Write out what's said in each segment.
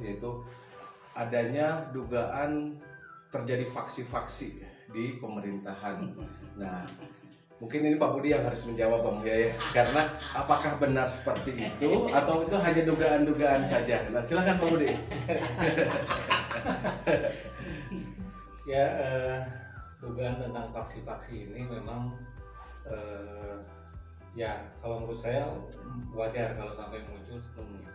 yaitu adanya dugaan terjadi faksi-faksi di pemerintahan. Nah, mungkin ini Pak Budi yang harus menjawab Pak Mulia ya, karena apakah benar seperti itu atau itu hanya dugaan-dugaan saja. Nah, silakan Pak Budi. Ya, dugaan tentang faksi-faksi ini memang ya kalau menurut saya wajar kalau sampai muncul seperti itu.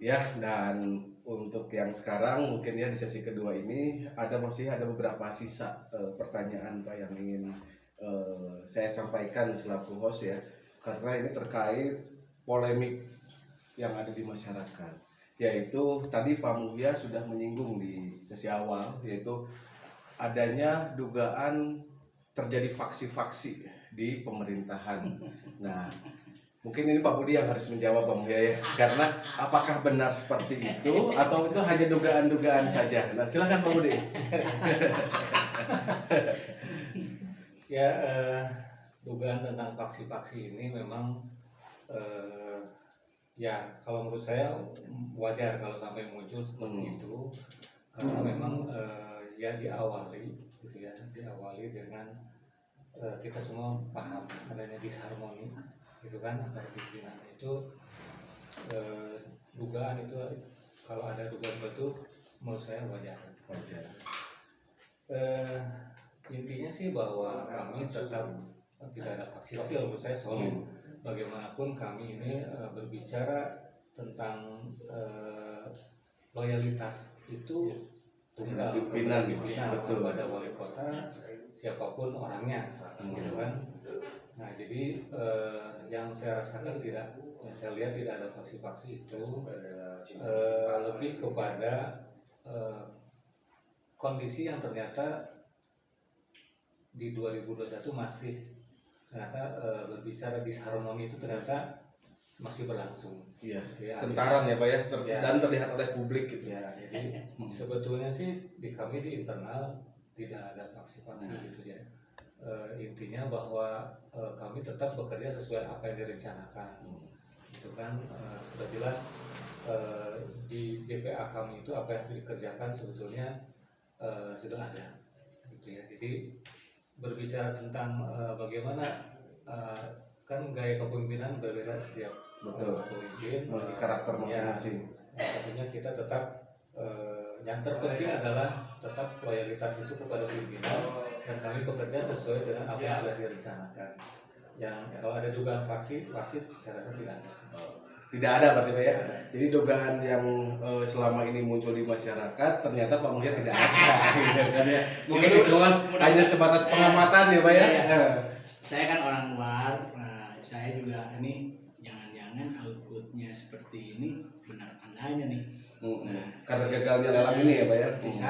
Ya, dan untuk yang sekarang mungkin ya di sesi kedua ini masih ada beberapa sisa pertanyaan Pak yang ingin saya sampaikan selaku host ya, karena ini terkait polemik yang ada di masyarakat, yaitu tadi Pak Mulia sudah menyinggung di sesi awal, yaitu adanya dugaan terjadi faksi-faksi di pemerintahan. Nah, mungkin ini Pak Budi yang harus menjawab Pak Mulia ya, karena apakah benar seperti itu atau itu hanya dugaan-dugaan saja. Nah, silakan Pak Budi. Ya, dugaan tentang faksi-faksi ini memang ya kalau menurut saya wajar kalau sampai muncul seperti itu, karena memang ya diawali dengan kita semua paham adanya disharmoni gitu kan antara pimpinan. Itu dugaan itu, kalau ada dugaan itu menurut saya wajar. Intinya sih bahwa kami tetap tidak ada faksi-faksi. Menurut saya solid. Bagaimanapun kami ini berbicara tentang loyalitas itu tunggal pimpinan betul, pada wali kota siapapun orangnya gitu kan. Nah, jadi yang saya rasakan yang saya lihat tidak ada faksi-faksi itu, lebih kepada kondisi yang ternyata di 2021 masih ternyata berbicara disharmoni itu ternyata masih berlangsung. Iya, tentaran ya Pak ya, dan terlihat oleh publik gitu. Ya, jadi sebetulnya sih kami di internal tidak ada faksi-faksi gitu ya. Intinya bahwa kami tetap bekerja sesuai apa yang direncanakan. Itu kan sudah jelas di GPA kami itu apa yang dikerjakan sebetulnya sudah ada gitu ya. Jadi berbicara tentang bagaimana kan gaya kepemimpinan berbeda setiap pemimpin, karakter masing-masing. Ya, tentunya kita tetap yang terpenting adalah tetap loyalitas itu kepada pimpinan, dan kami bekerja sesuai dengan apa yang sudah direncanakan. Yang kalau ada dugaan faksi saya rasa tidak ada. Tidak ada berarti Pak ya. Jadi dugaan yang selama ini muncul di masyarakat ternyata Pak Mulia tidak ada. Mungkin itu hanya sebatas pengamatan ya Pak ya. Saya kan orang luar, saya juga ini jangan-jangan outputnya seperti ini benar adanya nih. Karena gagalnya lelang ini ya Pak ya. Bisa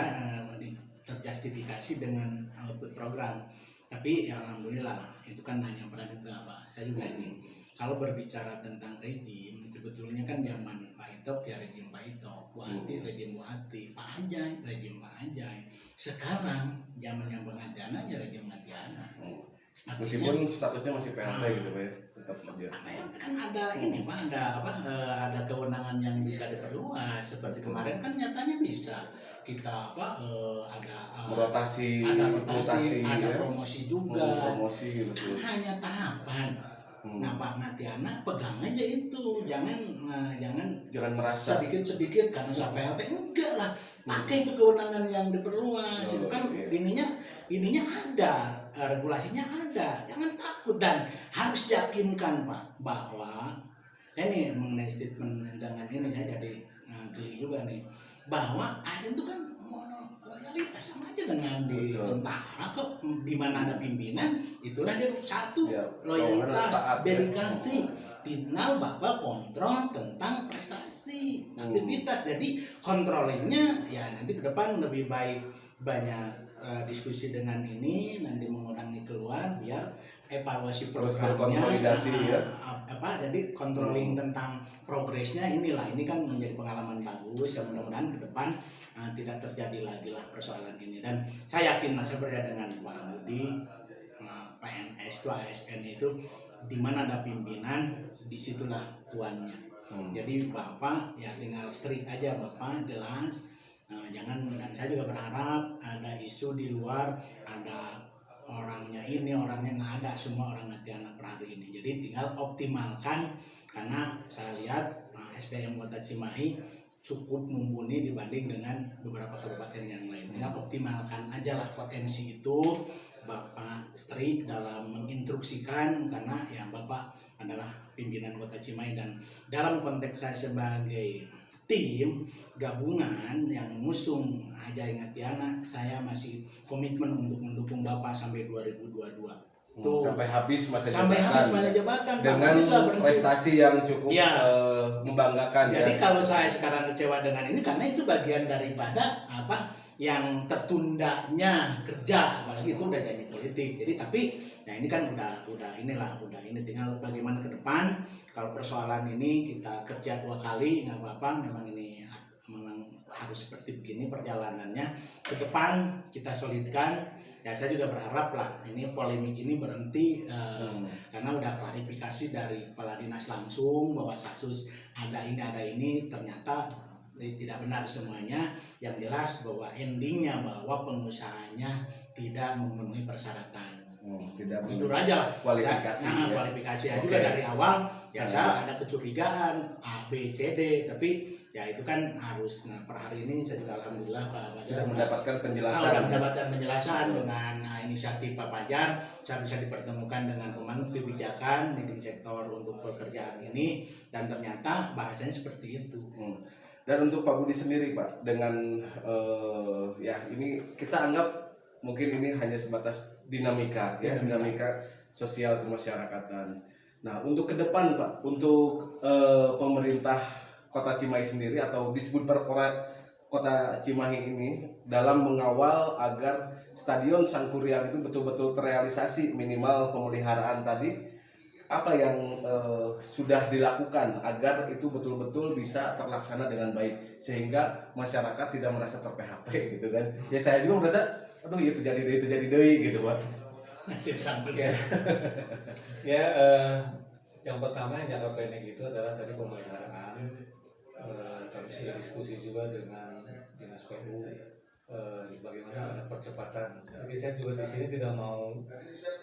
terjustifikasi dengan output program. Tapi ya alhamdulillah itu kan hanya praduga Pak. Saya juga ini kalau berbicara tentang rejim, sebetulnya kan zaman Pak Itok ya rejim Pak Itok, Bu Hati rejim Bu Hati, Pak Anjay rejim Pak Anjay. Sekarang zaman yang Pengadiana ya rejim Pengadiana. Meskipun statusnya masih PLT gitu Pak ya, tetap dia. Kan ada ini Pak, ada kewenangan yang bisa diperluas. Seperti kemarin kan nyatanya bisa kita ada rotasi, ada promosi juga. Promosi betul. Kan hanya tahapan. Nah Pak Matiana pegang aja itu, jangan merasa sedikit karena sampai PLT enggak lah, pakai itu kewenangan yang diperluas. Itu kan ininya ada, regulasinya ada, jangan takut dan harus yakinkan Pak bahwa ini mengenai statement tentang ini saya jadi geli juga nih, bahwa ASN itu kan loyalitas sama aja dengan di tentara kok, di mana ada pimpinan itulah dia satu ya, loyalitas dedikasi, tinggal bahwa kontrol tentang prestasi aktivitas. Jadi kontrolnya ya nanti ke depan lebih baik banyak diskusi dengan ini, nanti mengurangi keluar biar evaluasi programnya konsolidasi ya. Jadi controlling tentang progresnya inilah, ini kan menjadi pengalaman bagus ya, mudah-mudahan ke depan tidak terjadi lagi lah persoalan ini. Dan saya yakin saya percaya dengan Pak Budi, PNS itu ASN itu di mana ada pimpinan disitulah tuannya. Jadi Bapak ya tinggal strict aja Bapak, jelas. Jangan, dan saya juga berharap ada isu di luar, ada orangnya ini, orangnya nggak ada, semua orang Ngatiana per hari ini. Jadi tinggal optimalkan, karena saya lihat SDM Kota Cimahi cukup mumpuni dibanding dengan beberapa kabupaten yang lain. Tinggal optimalkan aja lah potensi itu. Bapak strict dalam menginstruksikan, karena ya Bapak adalah pimpinan Kota Cimahi, dan dalam konteks saya sebagai tim gabungan yang mengusung Ajai Ngatiana, saya masih komitmen untuk mendukung Bapak sampai 2022. Tuh, sampai habis masa jabatan dengan prestasi yang cukup membanggakan. Jadi kalau saya sekarang kecewa dengan ini, karena itu bagian daripada apa yang tertundanya kerja, apalagi itu udah jadi politik. Jadi tapi ya ini kan udah ini tinggal bagaimana ke depan. Kalau persoalan ini kita kerja 2 kali nggak apa-apa, memang ini memang harus seperti begini perjalanannya. Ke depan kita solidkan. Ya saya juga berharap lah ini polemik ini berhenti karena udah klarifikasi dari kepala dinas langsung bahwa kasus ada ini ternyata tidak benar semuanya. Yang jelas bahwa endingnya bahwa pengusahanya tidak memenuhi persyaratan. Tidak jujur aja kualifikasi ya. Kualifikasi juga dari awal ya saya ada kecurigaan A B C D, tapi ya itu kan harus. Nah per hari ini saya juga alhamdulillah Pak Fajar sudah mendapatkan penjelasan dengan inisiatif Pak Fajar. Saya bisa dipertemukan dengan pemangku kebijakan di sektor untuk pekerjaan ini, dan ternyata bahasanya seperti itu. Dan untuk Pak Budi sendiri Pak, dengan ya ini kita anggap mungkin ini hanya sebatas dinamika sosial kemasyarakatan. Nah untuk ke depan Pak, untuk pemerintah Kota Cimahi sendiri atau Disbudper Kota Cimahi ini dalam mengawal agar Stadion Sangkuriang itu betul-betul terrealisasi, minimal pemeliharaan tadi, apa yang sudah dilakukan agar itu betul-betul bisa terlaksana dengan baik sehingga masyarakat tidak merasa ter-PHP gitu kan. Ya saya juga merasa aduh itu jadi deh gitu Pak. Nasib sampai ya. Yang pertama yang jangka pendek itu adalah tadi pemeliharaan. Kami sudah diskusi juga dengan Dinas PU bagaimana ada percepatan. Jadi saya juga di sini tidak mau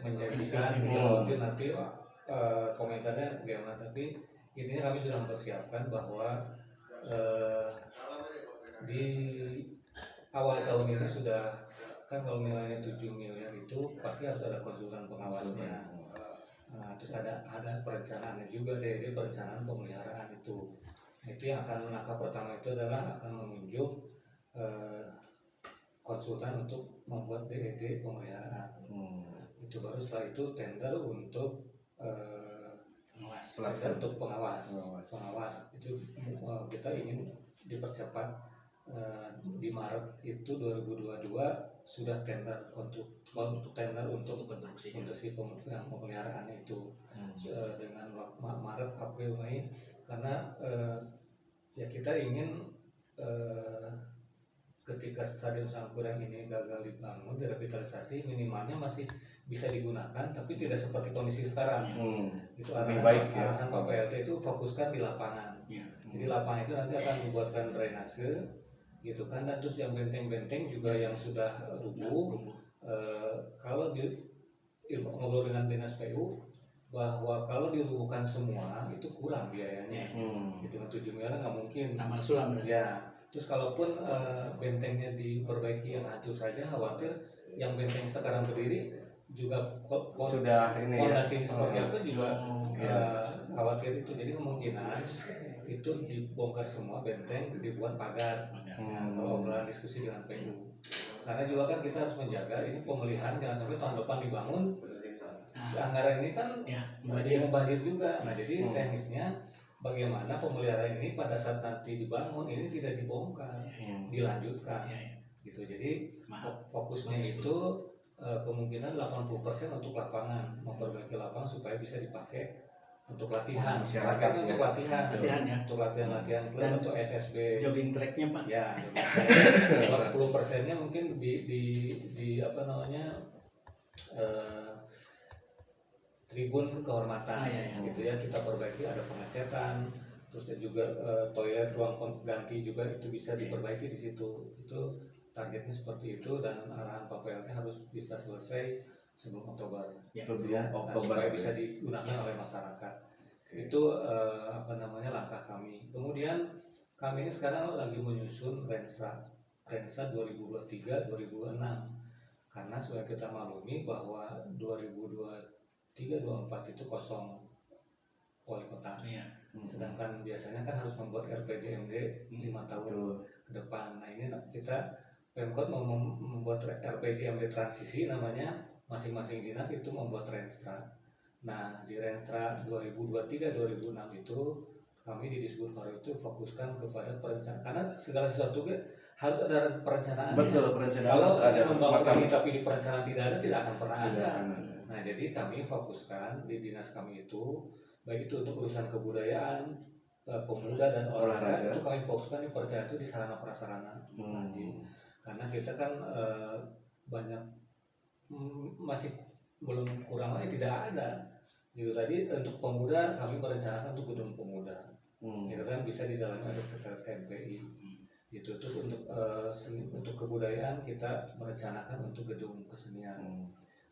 menjanjikan nanti komentarnya bagaimana, tapi intinya kami sudah mempersiapkan bahwa di awal tahun ini sudah kan, kalau nilainya 7 miliar itu pasti harus ada konsultan pengawasnya. Nah, terus ada perencanaannya juga dari perencanaan pemeliharaan itu. Itu yang akan langkah pertama itu adalah akan menunjuk konsultan untuk membuat DED pemeliharaan. Itu baru setelah itu tender untuk pengawas itu kita ingin dipercepat. Di Maret itu 2022 sudah tender untuk konstruksi pemeliharaan itu dengan Maret, April, Mei, karena ya kita ingin ketika Stadion Sangkuriang ini gagal dibangun, direvitalisasi, minimalnya masih bisa digunakan, tapi tidak seperti kondisi sekarang. Itu arahan Pak PLT itu fokuskan di lapangan. Jadi lapangan itu nanti akan dibuatkan drainase gitu kan, dan terus yang benteng-benteng juga yang sudah rubuh. Kalau ngobrol dengan Dinas PU bahwa kalau dirubuhkan semua itu kurang biayanya, gitu kan 7 miliar nggak mungkin. Taman Sulam ya. Terus kalaupun bentengnya diperbaiki yang hancur saja, khawatir yang benteng sekarang berdiri juga sudah ini fondasinya seperti apa juga khawatir itu. Jadi kemungkinan itu dibongkar semua benteng, dibuat pagar. Kalau obrolan diskusi dengan PU, karena juga kan kita harus menjaga ini pemeliharaan jangan sampai tahun depan dibangun anggaran ini kan mubazir juga. Nah jadi teknisnya bagaimana pemeliharaan ini pada saat nanti dibangun ini tidak dibongkar, dilanjutkan gitu. Jadi fokusnya itu kemungkinan 80% untuk lapangan, memperbaiki lapangan supaya bisa dipakai untuk latihan, masyarakat ya. untuk latihan ya, untuk latihan klub dan untuk SSB jogging tracknya Pak ya. 40%-nya mungkin di apa namanya tribun kehormatan gitu ya, kita perbaiki, ada pengecetan, terus juga toilet, ruang ganti juga itu bisa diperbaiki di situ. Itu targetnya seperti itu, dan arahan Pak PLT harus bisa selesai sebelum Oktober supaya bisa digunakan oleh masyarakat. Itu apa namanya langkah kami. Kemudian kami ini sekarang lagi menyusun Rensa 2023-2026, karena sudah kita maklumi bahwa 2023-2024 itu kosong wali kota. Sedangkan biasanya kan harus membuat RPJMD 5 tahun ke depan. Nah ini kita Pemkot mau membuat RPJMD transisi namanya, masing-masing dinas itu membuat Renstra. Nah di Renstra 2023-2026 itu kami di Disbudpar itu fokuskan kepada perencanaan, karena segala sesuatu harus ada perencanaan. Betul, perencanaan. Kalau ada membangun ini tapi di perencanaan tidak ada, tidak akan pernah ada. Nah jadi kami fokuskan di dinas kami itu, baik itu untuk urusan kebudayaan, pemuda dan olahraga, itu kami fokuskan di perencanaan itu di sarana prasarana. Karena kita kan banyak masih belum kurang lagi tidak ada gitu. Tadi untuk pemuda kami merencanakan untuk gedung pemuda, itu kan bisa di dalamnya ada sekretariat KMPI gitu. Terus untuk kebudayaan kita merencanakan untuk gedung kesenian.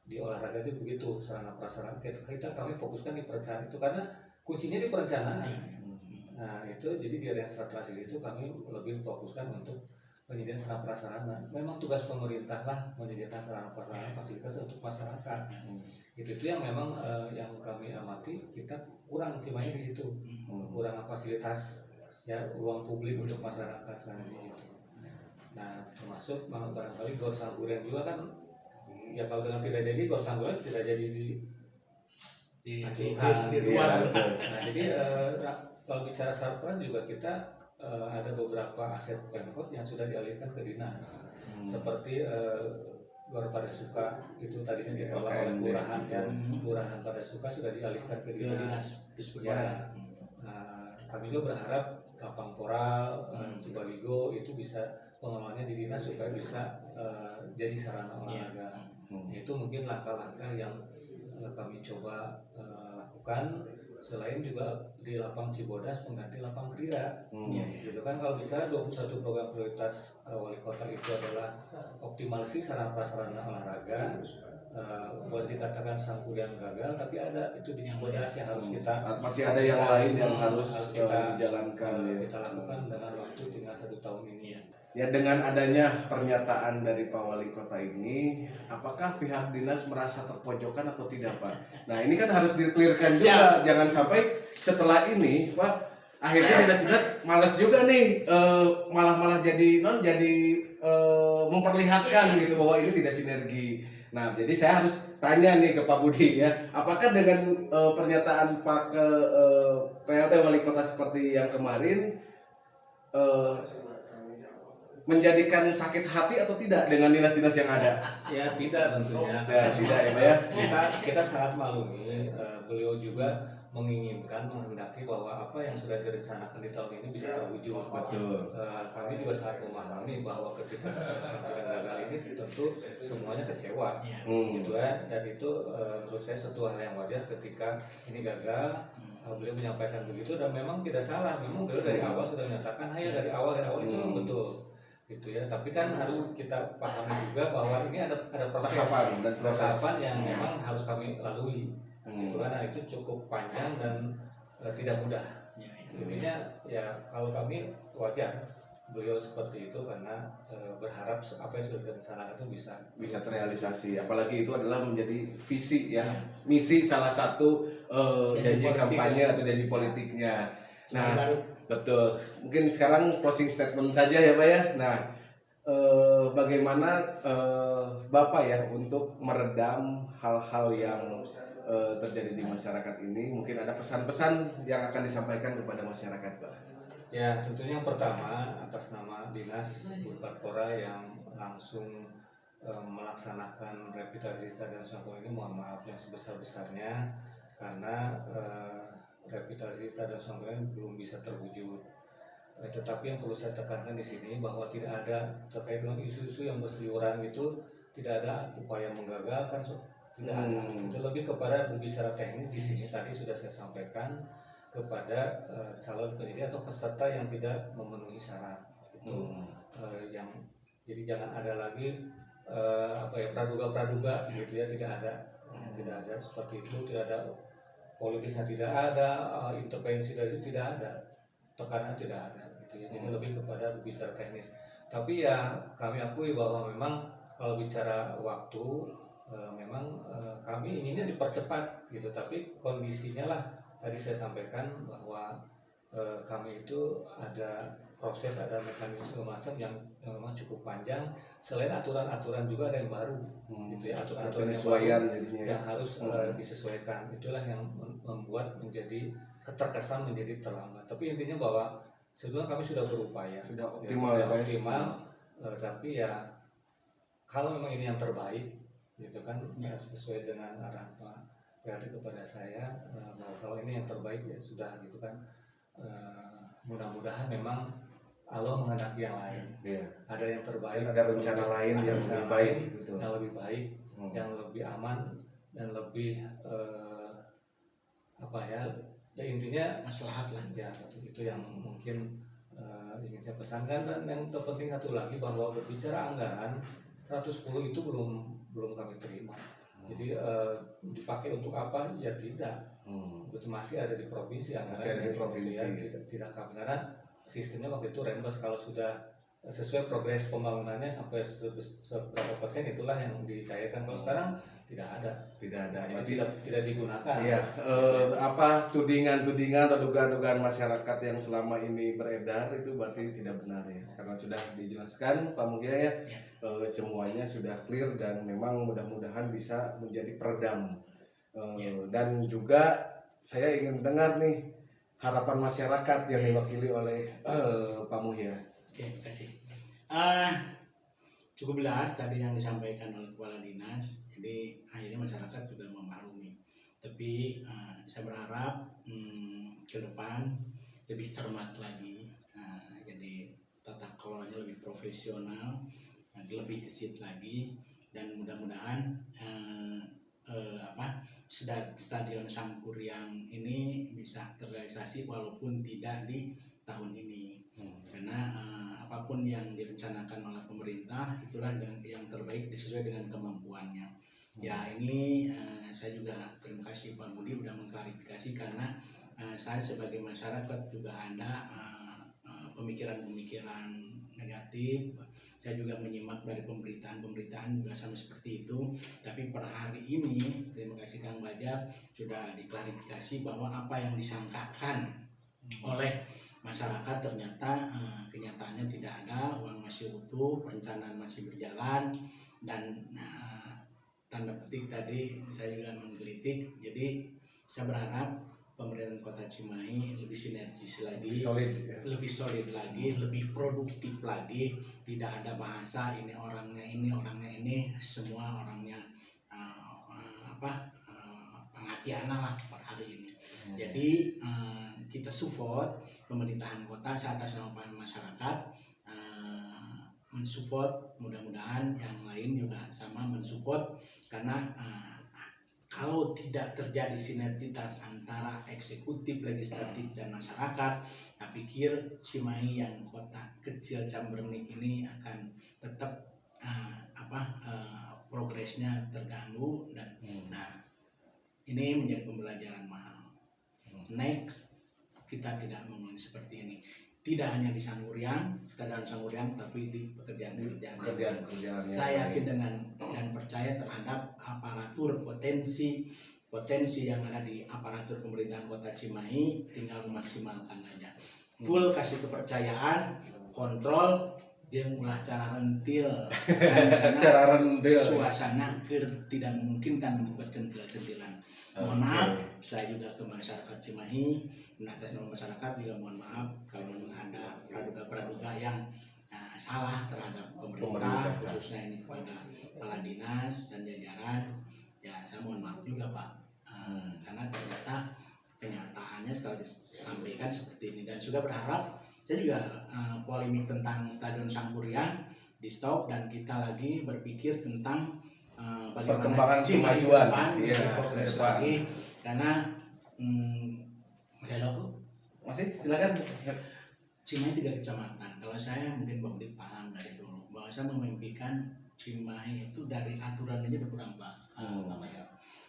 Di olahraga itu begitu, sarana prasarana kita kami fokuskan di perencanaan itu, karena kuncinya di perencanaan. Nah itu jadi di Renstra transisi itu kami lebih fokuskan untuk penyediaan sarana prasarana. Memang tugas pemerintah lah menyediakan sarana prasarana fasilitas untuk masyarakat. Itu yang memang yang kami amati, kita kurang cimanya di situ, kurang fasilitas ya, ruang publik untuk masyarakat kan gitu. Nah termasuk barangkali Gor Sangguren juga kan ya, kalau dengan tidak jadi Gor Sangguren tidak jadi di ruang. Nah jadi kalau bicara sarpras juga kita ada beberapa aset Pemkot yang sudah dialihkan ke dinas, seperti Gor Pada Suka itu tadinya dikelola oleh kelurahan, dan kelurahan Pada Suka sudah dialihkan ke dinas. Ya, kami juga berharap Lapang Poral, Cibaligo itu bisa pengelolaannya di dinas supaya bisa jadi sarana olahraga. Itu mungkin langkah-langkah yang kami coba lakukan. Selain juga di Lapang Cibodas pengganti Lapang Krida, gitu kan. Kalau bicara 21 program prioritas wali kota itu adalah optimalisasi sarana prasarana olahraga. Boleh dikatakan Sangkuriang gagal, tapi ada itu di Cibodas yang harus kita masih ada yang lain yang harus kita jalankan. Kita lakukan dengan waktu tinggal 1 tahun ini ya. Ya, dengan adanya pernyataan dari Pak Wali Kota ini, apakah pihak dinas merasa terpojokan atau tidak, Pak? Nah, ini kan harus di-clearkan juga. Jangan sampai setelah ini, Pak, akhirnya dinas-dinas malas juga nih, malah jadi memperlihatkan gitu bahwa ini tidak sinergi. Nah, jadi saya harus tanya nih ke Pak Budi ya, apakah dengan pernyataan Pak PLT Wali Kota seperti yang kemarin menjadikan sakit hati atau tidak dengan dinas-dinas yang ada? Ya tidak tentunya. Ya, tidak ya Pak ya. Kita sangat maklumi, beliau juga menginginkan, menghendaki bahwa apa yang sudah direncanakan di tahun ini bisa terwujud. Betul. Kami juga sangat memahami bahwa ketika Sangkuriang gagal ini tentu semuanya kecewa, gitu ya. Dan itu menurut saya suatu hal yang wajar ketika ini gagal. Beliau menyampaikan begitu, dan memang tidak salah. Memang beliau dari awal sudah menyatakan, dari awal itu memang betul. Gitu ya, tapi kan harus kita pahami juga bahwa ini ada proses yang memang harus kami lalui. Gitu kan, nah, itu cukup panjang dan tidak mudah. Intinya ya kalau kami wajar beliau seperti itu, karena berharap apa yang sudah direncanakan itu bisa terrealisasi. Apalagi itu adalah menjadi visi ya, misi salah satu janji kampanye atau janji politiknya. Nah, betul. Mungkin sekarang closing statement saja ya Pak ya. Nah, bagaimana Bapak ya untuk meredam hal-hal yang terjadi di masyarakat ini? Mungkin ada pesan-pesan yang akan disampaikan kepada masyarakat Pak. Ya, tentunya yang pertama atas nama Dinas Budpatpora yang langsung melaksanakan revitalisasi Stadion Sangkuriang ini, mohon maaf yang sebesar-besarnya, karena revitalisasi Stadion Sangguran belum bisa terwujud. Tetapi yang perlu saya tekankan di sini bahwa tidak ada terkait dengan isu-isu yang berseliweran gitu, tidak ada upaya menggagalkan, tidak ada. Itu lebih kepada berbicara teknis di sini. Tadi sudah saya sampaikan kepada calon penyedia atau peserta yang tidak memenuhi syarat itu, yang jadi jangan ada lagi praduga-praduga gitu ya, tidak ada seperti itu, tidak ada politisnya, tidak ada intervensi dari itu, tidak ada tekanan, tidak ada gitu ya. Jadi lebih kepada berbicara teknis. Tapi ya kami akui bahwa memang kalau bicara waktu memang kami inginnya dipercepat gitu, tapi kondisinya lah tadi saya sampaikan bahwa kami itu ada proses, ada mekanisme macam yang memang cukup panjang. Selain aturan-aturan juga ada yang baru gitu ya, aturan-aturan yang harus disesuaikan. Itulah yang membuat menjadi terkesan menjadi terlambat. Tapi intinya bahwa sebetulnya kami sudah berupaya, sudah optimal, tapi ya kalau memang ini yang terbaik gitu kan, ya sesuai dengan arahan Pak PRT kepada saya, bahwa kalau ini yang terbaik ya sudah gitu kan. Mudah-mudahan memang Allah menghendaki yang lain. Ada yang terbaik, ada rencana lain yang lebih baik, yang lebih baik, yang lebih aman dan lebih ya intinya maslahat lah ya. Itu yang mungkin ingin saya pesankan. Dan yang terpenting satu lagi, bahwa berbicara anggaran 110 itu belum kami terima. Jadi dipakai untuk apa ya tidak, itu masih ada di provinsi anggaran, tidak kami, karena sistemnya waktu itu rembes. Kalau sudah sesuai progres pembangunannya sampai seberapa persen, itulah yang dicairkan. Kalau sekarang tidak ada, tidak digunakan. Iya, tudingan atau dugaan-dugaan masyarakat yang selama ini beredar itu berarti tidak benar ya, karena sudah dijelaskan Pak Mugia ya, semuanya sudah clear dan memang mudah-mudahan bisa menjadi peredam. Dan juga saya ingin dengar nih harapan masyarakat yang diwakili oleh Pak Mugia. Oke, terima kasih. Cukup jelas tadi yang disampaikan oleh Kepala Dinas. Jadi akhirnya masyarakat sudah memaklumi. Tapi saya berharap ke depan lebih cermat lagi. Jadi tata kelolanya lebih profesional, lebih gesit lagi, dan mudah-mudahan Stadion Sangkuriang ini bisa terrealisasi walaupun tidak di tahun ini. Karena apapun yang direncanakan oleh pemerintah itulah yang terbaik sesuai dengan kemampuannya. Ya ini saya juga terima kasih Pak Budi sudah mengklarifikasi, karena saya sebagai masyarakat juga ada pemikiran-pemikiran negatif. Saya juga menyimak dari pemberitaan juga sama seperti itu. Tapi per hari ini terima kasih Kang Bajar sudah diklarifikasi bahwa apa yang disangkakan oleh masyarakat ternyata kenyataannya tidak ada, uang masih utuh, perencanaan masih berjalan, dan tanda petik tadi saya juga menggelitik. Jadi saya berharap pemerintahan Kota Cimahi lebih sinergis lagi, lebih solid lagi, lebih produktif lagi. Tidak ada bahasa ini orangnya ini, semua orangnya pengatiana lah per hari ini. Jadi kita support pemerintahan kota atas nama masyarakat, mensupport, mudah-mudahan yang lain juga sama mensupport, karena kalau tidak terjadi sinergitas antara eksekutif, legislatif, dan masyarakat, saya pikir Cimahi yang kota kecil Cambernik ini akan tetap progresnya terganggu, dan ini menjadi pembelajaran mahal. Next kita tidak mengulangi seperti ini, tidak hanya di Sangkuriang, Stadion Sangkuriang, tapi di pekerjaan. Saya yakin dan percaya terhadap aparatur potensi yang ada di aparatur pemerintahan Kota Cimahi, tinggal memaksimalkan aja. Full kasih kepercayaan, kontrol, jeung ulah cara rentil. Cara rentil. Suasana tidak memungkinkan untuk bercentil-centilan. Mohon maaf, saya juga ke masyarakat Cimahi, atas nama masyarakat juga mohon maaf kalau ada praduga-praduga yang salah terhadap pemerintah, khususnya ini kepada Kepala Dinas dan jajaran. Ya saya mohon maaf juga Pak, karena ternyata kenyataannya setelah disampaikan seperti ini, dan sudah berharap saya juga polemik tentang Stadion Sangkuriang di stop, dan kita lagi berpikir tentang perkembangan Cimahi kemajuan, progres lagi, karena masih silakan. Cimahi 3 kecamatan. Kalau saya mungkin Bang Dik paham dari dulu bahwa saya memimpikan Cimahi itu dari aturan aja berkurang Pak.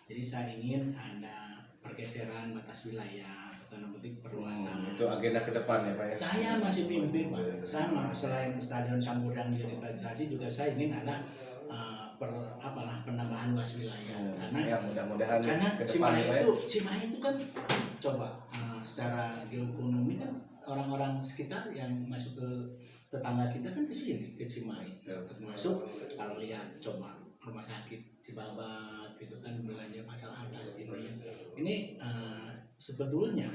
Jadi saya ingin ada pergeseran batas wilayah, tanda petik perluasan. Itu agenda ke depan ya Pak ya. Saya masih mimpi Pak. Sama selain Stadion Sangkuriang direvitalisasi, juga saya ingin ada penambahan luas wilayah. Karena ya mudah-mudahan ke depan Cimahi itu kan coba secara geoekonomi kan orang-orang sekitar yang masuk ke tetangga kita kan ke sini, ke Cimahi. Termasuk kalau lihat coba rumah sakit Cibabat gitu kan, belanja pasar atas ini. Ini sebetulnya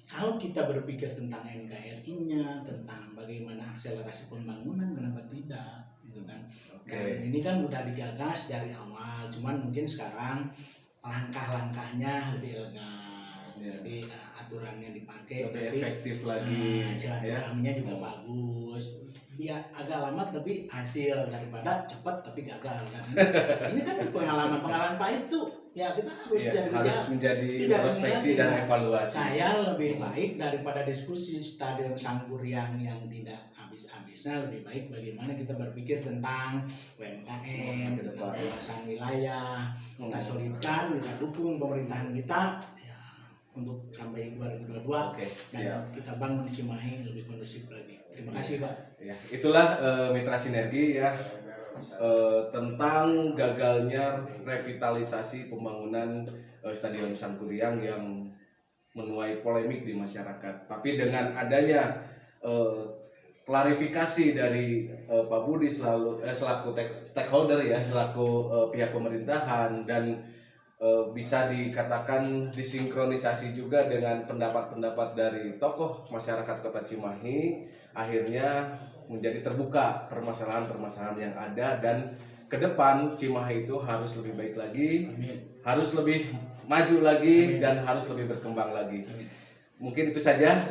kalau kita berpikir tentang NKRI-nya, tentang bagaimana akselerasi pembangunan, kenapa tidak gitu kan. Dan ini kan udah digagas dari awal, cuman mungkin sekarang langkah-langkahnya lebih elegan. Jadi aturan yang dipakai lebih efektif lagi, silaturahminya juga bagus. Ya agak lama tapi hasil, daripada cepat tapi gagal kan. Ini kan pengalaman pahit tuh ya, kita harus menjadi introspeksi dan evaluasi. Saya lebih baik daripada diskusi Stadion Sangkuriang yang tidak habis-habisnya, lebih baik bagaimana kita berpikir tentang UMKM, tentang perluasan wilayah, kita solidkan, kita dukung pemerintahan kita ya, untuk sampai 2022 dan kita bangun Cimahi lebih kondusif lagi. Terima kasih Pak. Ya, itulah Mitra Sinergi ya, tentang gagalnya revitalisasi pembangunan Stadion Sangkuriang yang menuai polemik di masyarakat. Tapi dengan adanya klarifikasi dari Pak Budi selaku stakeholder ya, selaku pihak pemerintahan, dan bisa dikatakan disinkronisasi juga dengan pendapat-pendapat dari tokoh masyarakat Kota Cimahi, akhirnya menjadi terbuka permasalahan-permasalahan yang ada, dan ke depan Cimahi itu harus lebih baik lagi, harus lebih maju lagi, dan harus lebih berkembang lagi. Mungkin itu saja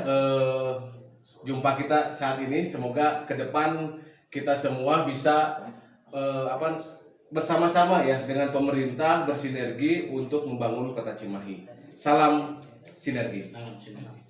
jumpa kita saat ini. Semoga ke depan kita semua bisa bersama-sama ya dengan pemerintah bersinergi untuk membangun Kota Cimahi. Salam sinergi. Salam sinergi.